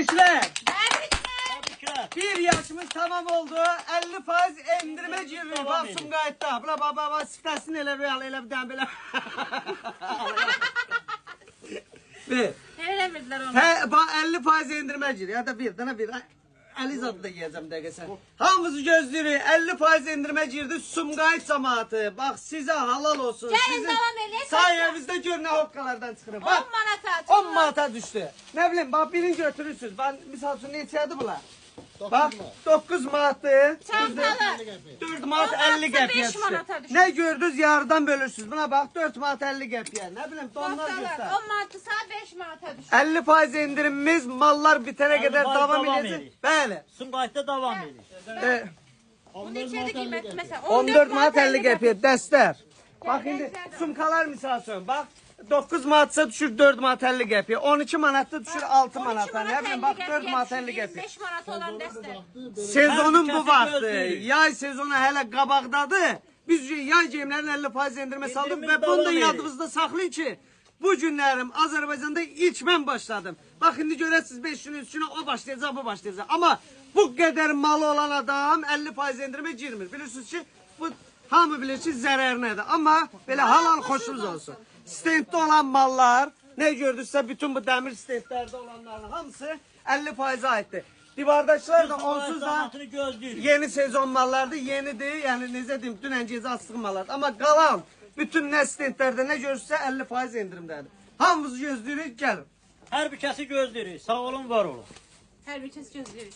Tebrikler. Tebrikler. 1 yaşımız tamam oldu. 50% endirme girdi. Bak Sumqayıtda. Bula baba siftasını elə bir dənə belə. Bir. Elə bildilər onu. Hə, 50% endirmə gir. Ya da bir dənə bir. Əli zadı da yiyəcəm dəqiqəsən. Hamımızı gözləyirik. 50% endirmə girdi. Sumqayıt cəmaatı. Bax sizə halal olsun. Gəlin davam eləyək. Sayənizdə gör nə hoqqalardan çıxırıq. 10 Bax. manata. 10 manata düştü. Ne bileyim bak birini götürürsünüz. Ben misal için neçəydi bunlar? Bak 9 manatı. Çantalar. 4 manat 50 Olmazsa qəpiyə 5 manata düştü. düşür. Ne gördünüz yarıdan bölürsünüz. Buna bak 4 manat 50 qəpiyə. Ne bileyim donlar Dostlar, göster. 10 manatsa 5 manata düşür. 50% indirimimiz mallar bitene 50% kadar devam devam edecek. edir. Bəli. Sumqayıtda davam edir. Bu neçədir qiyməti məsələn? 14 manat 50 qəpiyə dəstər. Bak şimdi sumkalar misal üçün. Bak 9 manatsa düşür 4 manat 50 qəpiyə. 12 manatda düşür 6 manata. Ne bileyim bak 4 manat 50 qəpiyə. 5 manat olan dəstə. Sezonun bu Hər bir kəsi vaxtı, gözləyirik. yay sezonu hələ qabaqdadır. Biz yay geyimlərin 50% endirmə saldık İndirimimiz və bunu da davam edir. yadınızda saxlayın ki, bu günlərim Azərbaycanda ilk mən başladım. Bax indi görəsiniz 5 gün 3 günə o başlayacaq, bu başlayacaq. Amma bu qədər malı olan adam 50% endirmə girmir. Bilirsiniz ki, bu hamı bilir ki, zərər nədir. Amma belə halal xoşunuz olsun. Stenddə olan mallar, nə gördünüzsə bütün bu dəmir stendlərdə olanların hamısı 50% aiddir. Divardakılar da onsuz da Cəmaatını gözləyirik. yeni sezon mallardır, yenidir. Yəni necə deyim, dünən gecə açdığım mallardır. Amma qalan bütün nə stendlərdə nə görürsə 50% endirimdədir. Hamımızı gözləyirik, gəlin. Hər bir kəsi gözləyirik. Sağ olun, var olun. Hər bir kəs gözləyirik.